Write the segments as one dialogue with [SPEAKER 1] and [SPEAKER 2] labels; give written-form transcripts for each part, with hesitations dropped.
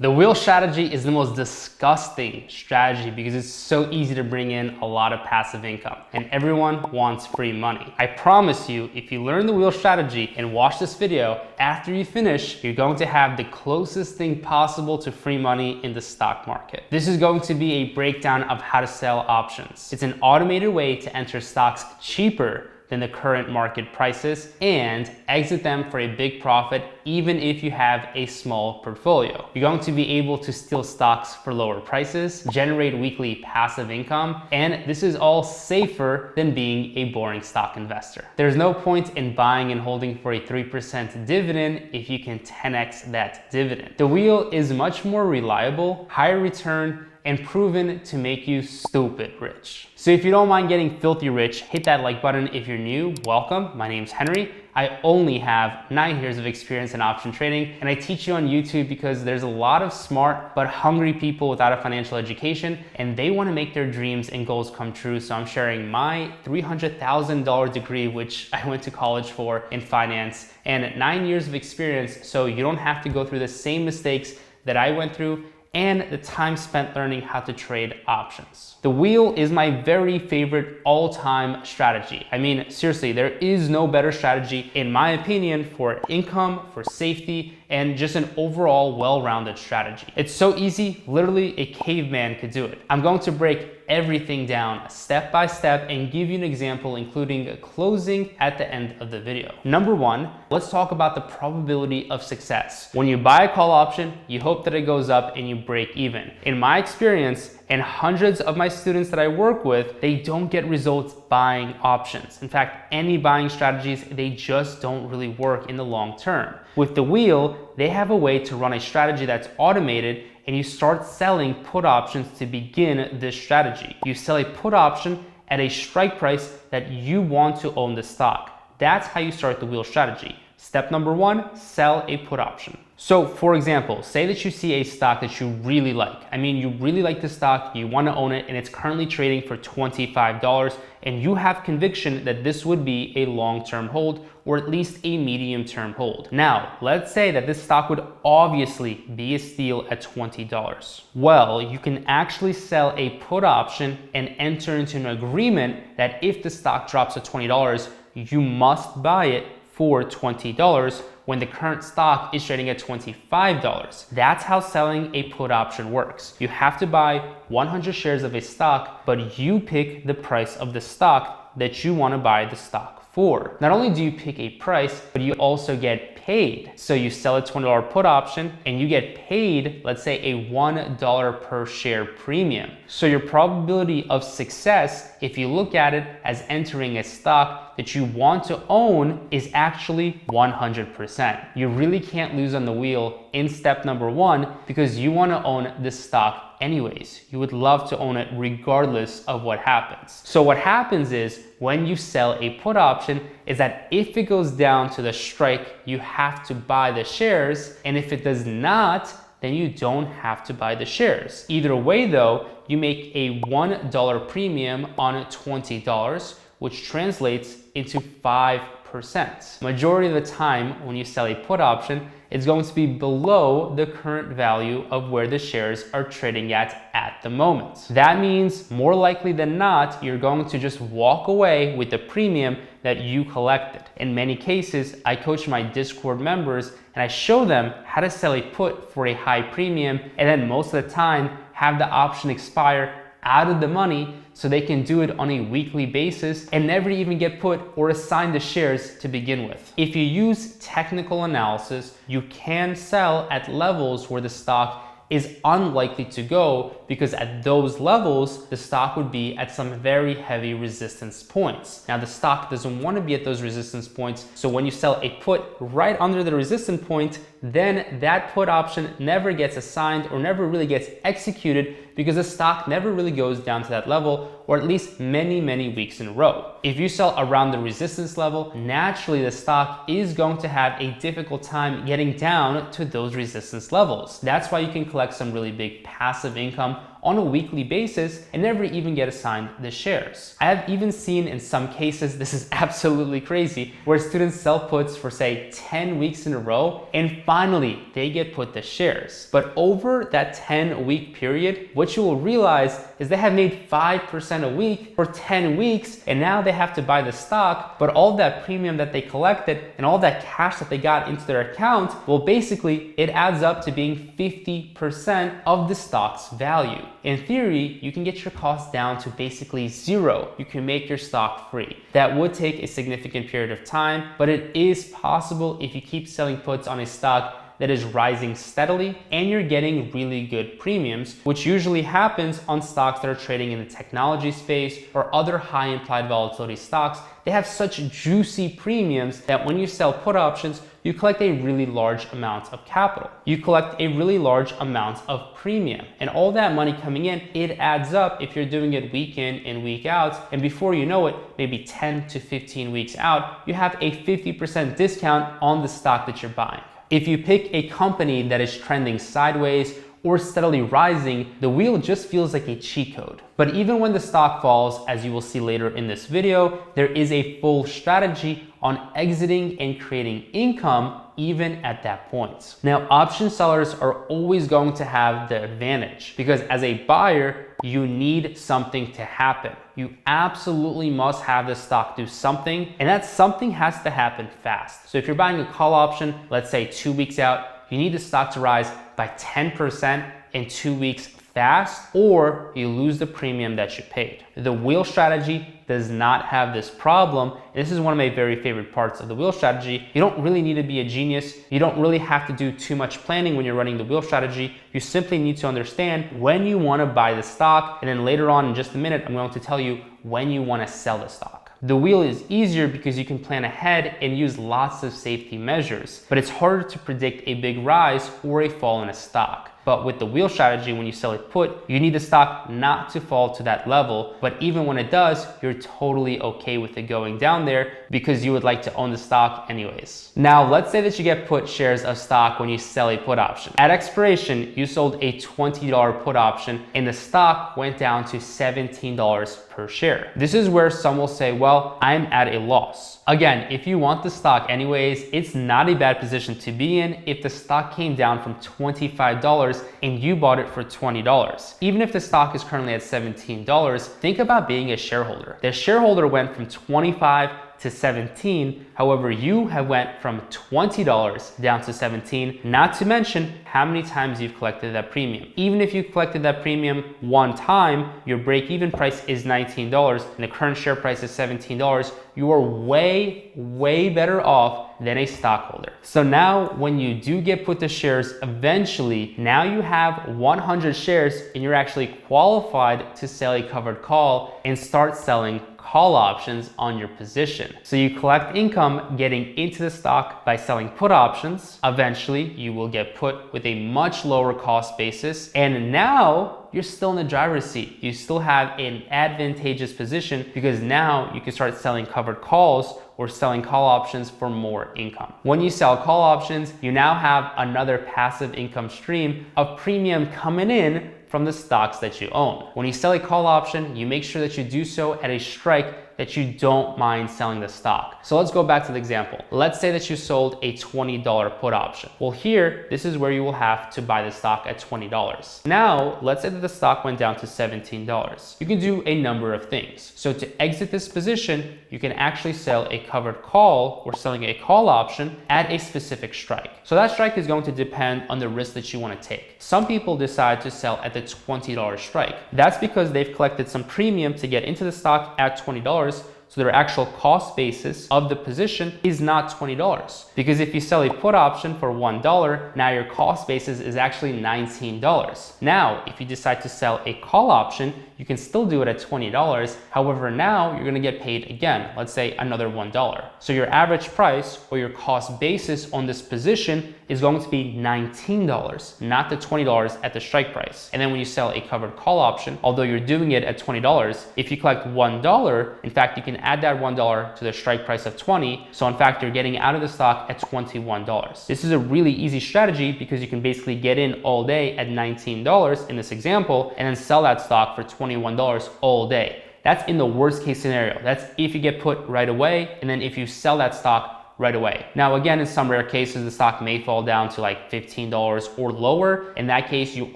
[SPEAKER 1] The wheel strategy is the most disgusting strategy because it's so easy to bring in a lot of passive income and everyone wants free money. I promise you, if you learn the wheel strategy and watch this video, after you finish, you're going to have the closest thing possible to free money in the stock market. This is going to be a breakdown of how to sell options. It's an automated way to enter stocks cheaper than the current market prices and exit them for a big profit even if you have a small portfolio. You're going to be able to steal stocks for lower prices, generate weekly passive income, and this is all safer than being a boring stock investor. There's no point in buying and holding for a 3% dividend if you can 10x that dividend. The wheel is much more reliable, higher return, and proven to make you stupid rich. So if you don't mind getting filthy rich, hit that like button. If you're new, welcome. My name's Henry. I only have 9 years of experience in option trading, and I teach you on YouTube because there's a lot of smart but hungry people without a financial education, and they want to make their dreams and goals come true. So I'm sharing my $300,000 degree, which I went to college for in finance, and 9 years of experience, so you don't have to go through the same mistakes that I went through and the time spent learning how to trade options. The wheel is my very favorite all-time strategy. I mean, seriously, there is no better strategy, in my opinion, for income, for safety, and just an overall well-rounded strategy. It's so easy, literally a caveman could do it. I'm going to break everything down step by step and give you an example, including a closing at the end of the video. Number one, let's talk about the probability of success. When you buy a call option, you hope that it goes up and you break even. In my experience, and hundreds of my students that I work with, they don't get results buying options. In fact, any buying strategies, they just don't really work in the long term. With the wheel, they have a way to run a strategy that's automated, and you start selling put options to begin this strategy. You sell a put option at a strike price that you want to own the stock. That's how you start the wheel strategy. Step number one, sell a put option. So for example, say that you see a stock that you really like. I mean, you really like the stock, you want to own it, and it's currently trading for $25, and you have conviction that this would be a long-term hold or at least a medium-term hold. Now, let's say that this stock would obviously be a steal at $20. Well, you can actually sell a put option and enter into an agreement that if the stock drops to $20, you must buy it for $20 when the current stock is trading at $25. That's how selling a put option works. You have to buy 100 shares of a stock, but you pick the price of the stock that you want to buy the stock for. Not only do you pick a price, but you also get paid. So you sell a $20 put option and you get paid, let's say, a $1 per share premium. So your probability of success, if you look at it as entering a stock that you want to own, is actually 100%. You really can't lose on the wheel in step number one because you want to own this stock anyways. You would love to own it regardless of what happens. So what happens is when you sell a put option is that if it goes down to the strike, you have to buy the shares, and if it does not, then you don't have to buy the shares. Either way though, you make a $1 premium on $20, which translates into 5%. Majority of the time when you sell a put option, it's going to be below the current value of where the shares are trading at the moment. That means more likely than not, you're going to just walk away with the premium that you collected. In many cases, I coach my Discord members and I show them how to sell a put for a high premium, and then most of the time have the option expire out of the money so they can do it on a weekly basis and never even get put or assign the shares to begin with. If you use technical analysis, you can sell at levels where the stock is unlikely to go, because at those levels, the stock would be at some very heavy resistance points. Now, the stock doesn't want to be at those resistance points, so when you sell a put right under the resistance point, then that put option never gets assigned or never really gets executed because the stock never really goes down to that level, or at least many, many weeks in a row. If you sell around the resistance level, naturally the stock is going to have a difficult time getting down to those resistance levels. That's why you can collect some really big passive income on a weekly basis and never even get assigned the shares. I have even seen in some cases, this is absolutely crazy, where students sell puts for say 10 weeks in a row and finally they get put the shares. But over that 10-week period, what you will realize is they have made 5% a week for 10 weeks and now they have to buy the stock, but all that premium that they collected and all that cash that they got into their account, well, basically it adds up to being 50% of the stock's value. In theory, you can get your costs down to basically zero. You can make your stock free. That would take a significant period of time, but it is possible if you keep selling puts on a stock that is rising steadily and you're getting really good premiums, which usually happens on stocks that are trading in the technology space or other high implied volatility stocks. They have such juicy premiums that when you sell put options, you collect a really large amount of capital. You collect a really large amount of premium, and all that money coming in, it adds up if you're doing it week in and week out. And before you know it, maybe 10 to 15 weeks out, you have a 50% discount on the stock that you're buying. If you pick a company that is trending sideways or steadily rising, the wheel just feels like a cheat code. But even when the stock falls, as you will see later in this video, there is a full strategy on exiting and creating income even at that point. Now, option sellers are always going to have the advantage because as a buyer, you need something to happen. You absolutely must have the stock do something, and that something has to happen fast. So if you're buying a call option, let's say 2 weeks out, you need the stock to rise by 10% in 2 weeks fast, or you lose the premium that you paid. The wheel strategy does not have this problem. And this is one of my very favorite parts of the wheel strategy. You don't really need to be a genius. You don't really have to do too much planning when you're running the wheel strategy. You simply need to understand when you want to buy the stock. And then later on in just a minute, I'm going to tell you when you want to sell the stock. The wheel is easier because you can plan ahead and use lots of safety measures, but it's harder to predict a big rise or a fall in a stock. But with the wheel strategy, when you sell a put, you need the stock not to fall to that level. But even when it does, you're totally okay with it going down there because you would like to own the stock anyways. Now, let's say that you get put shares of stock when you sell a put option. At expiration, you sold a $20 put option and the stock went down to $17 per share. This is where some will say, well, I'm at a loss. Again, if you want the stock anyways, it's not a bad position to be in if the stock came down from $25 and you bought it for $20. Even if the stock is currently at $17, think about being a shareholder. The shareholder went from 25 to 17. However, you have went from $20 down to 17, not to mention how many times you've collected that premium. Even if you collected that premium one time, your break-even price is $19 and the current share price is $17. You are way better off than a stockholder. So now when you do get put the shares eventually, now you have 100 shares and you're actually qualified to sell a covered call and start selling call options on your position. So you collect income getting into the stock by selling put options. Eventually, you will get put with a much lower cost basis. And now you're still in the driver's seat. You still have an advantageous position because now you can start selling covered calls or selling call options for more income. When you sell call options, you now have another passive income stream of premium coming in from the stocks that you own. When you sell a call option, you make sure that you do so at a strike that you don't mind selling the stock. So let's go back to the example. Let's say that you sold a $20 put option. Well, here, this is where you will have to buy the stock at $20. Now, let's say that the stock went down to $17. You can do a number of things. So to exit this position, you can actually sell a covered call or selling a call option at a specific strike. So that strike is going to depend on the risk that you want to take. Some people decide to sell at the $20 strike. That's because they've collected some premium to get into the stock at $20. So their actual cost basis of the position is not $20. Because if you sell a put option for $1, now your cost basis is actually $19. Now, if you decide to sell a call option, you can still do it at $20. However, now you're gonna get paid again, let's say another $1. So your average price or your cost basis on this position is going to be $19, not the $20 at the strike price. And then when you sell a covered call option, although you're doing it at $20, if you collect $1, in fact, you can add that $1 to the strike price of 20. So in fact, you're getting out of the stock at $21. This is a really easy strategy because you can basically get in all day at $19 in this example, and then sell that stock for $21 all day. That's in the worst case scenario. That's if you get put right away, and then if you sell that stock right away. Now, again, in some rare cases, the stock may fall down to like $15 or lower. In that case, you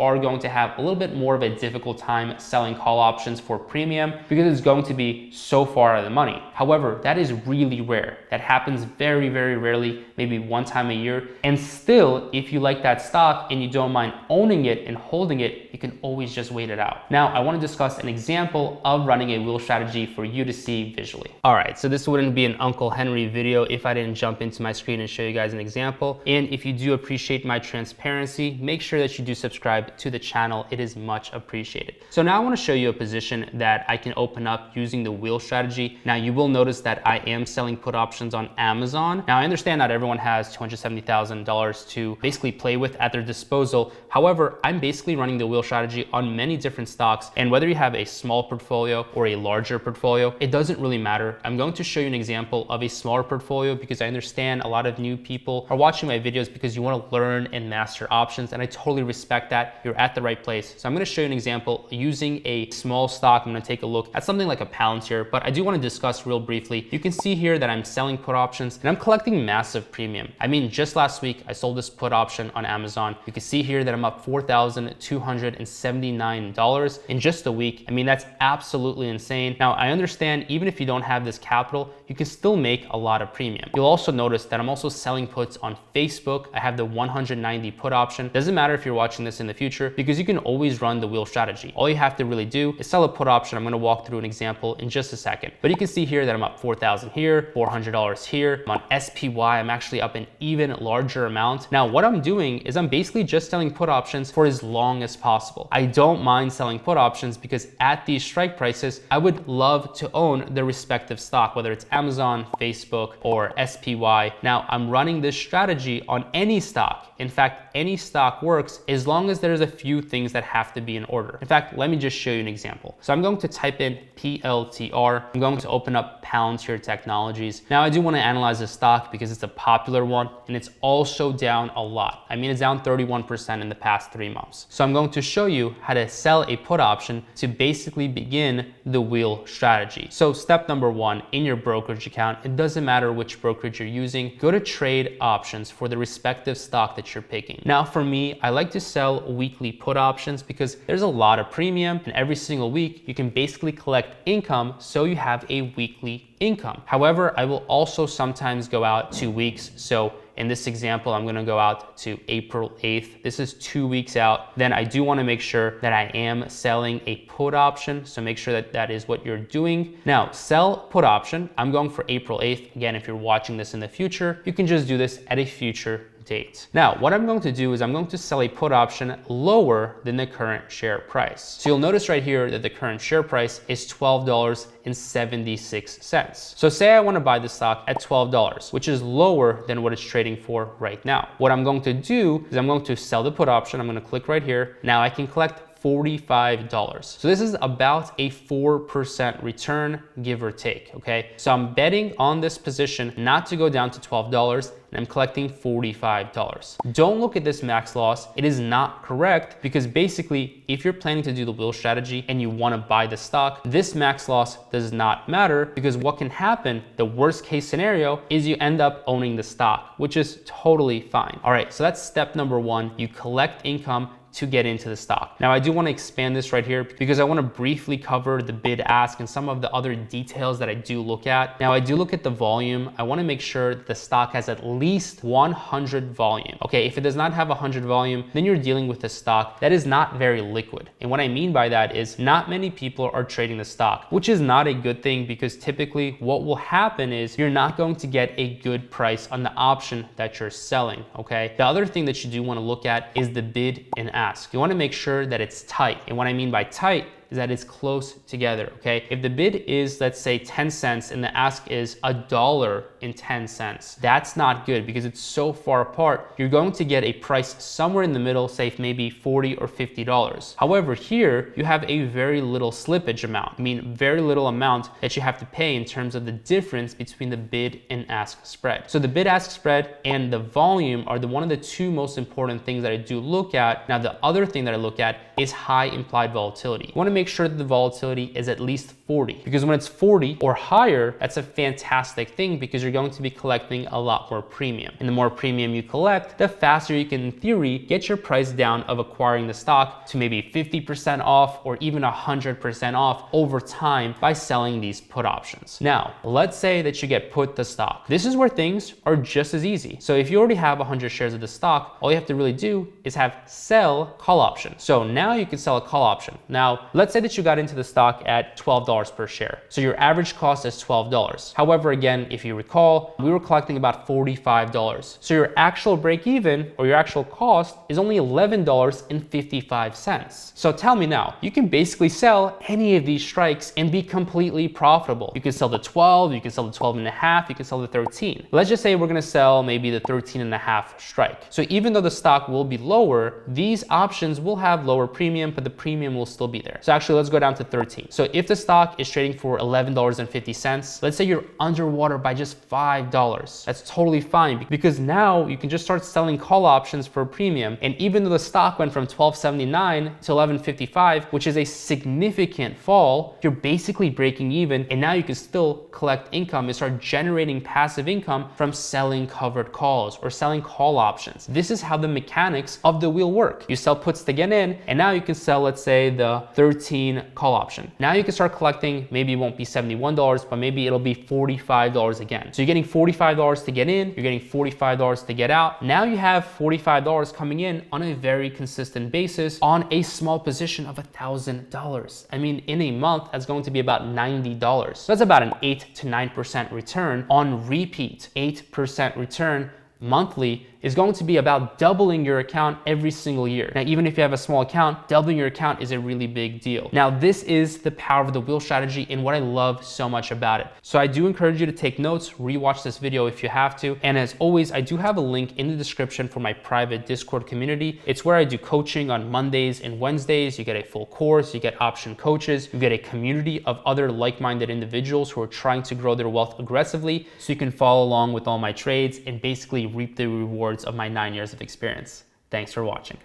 [SPEAKER 1] are going to have a little bit more of a difficult time selling call options for premium because it's going to be so far out of the money. However, that is really rare. That happens very, very rarely, maybe one time a year. And still, if you like that stock and you don't mind owning it and holding it, you can always just wait it out. Now, I want to discuss an example of running a wheel strategy for you to see visually. All right, so this wouldn't be an Uncle Henry video if I didn't jump into my screen and show you guys an example. And if you do appreciate my transparency, make sure that you do subscribe to the channel. It is much appreciated. So now I want to show you a position that I can open up using the wheel strategy. Now you will notice that I am selling put options on Amazon. Now I understand not everyone has $270,000 to basically play with at their disposal. However, I'm basically running the wheel strategy on many different stocks. And whether you have a small portfolio or a larger portfolio, it doesn't really matter. I'm going to show you an example of a smaller portfolio because I understand a lot of new people are watching my videos because you want to learn and master options, and I totally respect that. You're at the right place. So I'm going to show you an example using a small stock. I'm going to take a look at something like a Palantir, but I do want to discuss real briefly. You can see here that I'm selling put options and I'm collecting massive premium. I mean, just last week, I sold this put option on Amazon. You can see here that I'm up $4,279 in just a week. I mean, that's absolutely insane. Now, I understand even if you don't have this capital, you can still make a lot of premium. You'll also notice that I'm also selling puts on Facebook. I have the 190 put option. Doesn't matter if you're watching this in the future because you can always run the wheel strategy. All you have to really do is sell a put option. I'm going to walk through an example in just a second. But you can see here that I'm up $4,000 here, $400 here. I'm on SPY. I'm actually up an even larger amount. Now, what I'm doing is I'm basically just selling put options for as long as possible. I don't mind selling put options because at these strike prices, I would love to own the respective stock, whether it's Amazon, Facebook, or SPY. Now, I'm running this strategy on any stock. In fact, any stock works as long as there's a few things that have to be in order. In fact, let me just show you an example. So I'm going to type in PLTR. I'm going to open up Palantir Technologies. Now, I do want to analyze this stock because it's a popular one and it's also down a lot. I mean, it's down 31% in the past 3 months. So I'm going to show you how to sell a put option to basically begin the wheel strategy. So step number 1, in your brokerage account, it doesn't matter which brokerage you're using, go to trade options for the respective stock that you're picking. Now, for me, I like to sell weekly put options because there's a lot of premium and every single week you can basically collect income so you have a weekly income. However, I will also sometimes go out 2 weeks. So in this example, I'm gonna go out to April 8th. This is 2 weeks out. Then I do wanna make sure that I am selling a put option. So make sure that that is what you're doing. Now, sell put option. I'm going for April 8th. Again, if you're watching this in the future, you can just do this at a future date. Now, what I'm going to do is I'm going to sell a put option lower than the current share price. So you'll notice right here that the current share price is $12.76. So say I want to buy the stock at $12, which is lower than what it's trading for right now. What I'm going to do is I'm going to sell the put option. I'm going to click right here. Now I can collect $45. So this is about a 4% return, give or take, okay? So I'm betting on this position not to go down to $12 and I'm collecting $45. Don't look at this max loss. It is not correct because basically if you're planning to do the wheel strategy and you want to buy the stock, this max loss does not matter because what can happen, the worst case scenario, is you end up owning the stock, which is totally fine. All right, so that's step number 1. You collect income to get into the stock. Now, I do want to expand this right here because I want to briefly cover the bid ask and some of the other details that I do look at. Now, I do look at the volume. I want to make sure that the stock has at least 100 volume. Okay, if it does not have 100 volume, then you're dealing with a stock that is not very liquid. And what I mean by that is not many people are trading the stock, which is not a good thing because typically what will happen is you're not going to get a good price on the option that you're selling, okay? The other thing that you do want to look at is the bid and ask. You want to make sure that it's tight. And what I mean by tight is that it's close together, okay? If the bid is, let's say, 10 cents and the ask is $1.10, that's not good because it's so far apart. You're going to get a price somewhere in the middle, say maybe $40 or $50. However, here you have a very little slippage amount. I mean, very little amount that you have to pay in terms of the difference between the bid and ask spread. So the bid ask spread and the volume are one of the two most important things that I do look at. Now, the other thing that I look at is high implied volatility. You want to make sure that the volatility is at least 40, because when it's 40 or higher, that's a fantastic thing because you're going to be collecting a lot more premium. And the more premium you collect, the faster you can, in theory, get your price down of acquiring the stock to maybe 50% off or even 100% off over time by selling these put options. Now, let's say that you get put the stock. This is where things are just as easy. So if you already have 100 shares of the stock, all you have to really do is have sell call option. So now you can sell a call option. Now, let's say that you got into the stock at $12 per share. So your average cost is $12. However, again, if you recall, we were collecting about $45. So your actual break even or your actual cost is only $11.55. So tell me now, you can basically sell any of these strikes and be completely profitable. You can sell the 12, you can sell the 12 and a half, you can sell the 13. Let's just say we're gonna sell maybe the 13 and a half strike. So even though the stock will be lower, these options will have lower premium, but the premium will still be there. So actually, let's go down to 13. So if the stock is trading for $11.50, let's say you're underwater by just $5. That's totally fine because now you can just start selling call options for a premium. And even though the stock went from $12.79 to $11.55, which is a significant fall, you're basically breaking even. And now you can still collect income and start generating passive income from selling covered calls or selling call options. This is how the mechanics of the wheel work. You sell puts to get in, and now you can sell, let's say, the 13 call option. Now you can start collecting, maybe it won't be $71, but maybe it'll be $45 again. So you're getting $45 to get in, you're getting $45 to get out. Now you have $45 coming in on a very consistent basis on a small position of $1,000. I mean, in a month, that's going to be about $90. So that's about an 8 to 9% return on repeat. 8% return monthly is going to be about doubling your account every single year. Now, even if you have a small account, doubling your account is a really big deal. Now, this is the power of the wheel strategy and what I love so much about it. So I do encourage you to take notes, rewatch this video if you have to. And as always, I do have a link in the description for my private Discord community. It's where I do coaching on Mondays and Wednesdays. You get a full course, you get option coaches, you get a community of other like-minded individuals who are trying to grow their wealth aggressively, so you can follow along with all my trades and basically reap the rewards of my 9 years of experience. Thanks for watching.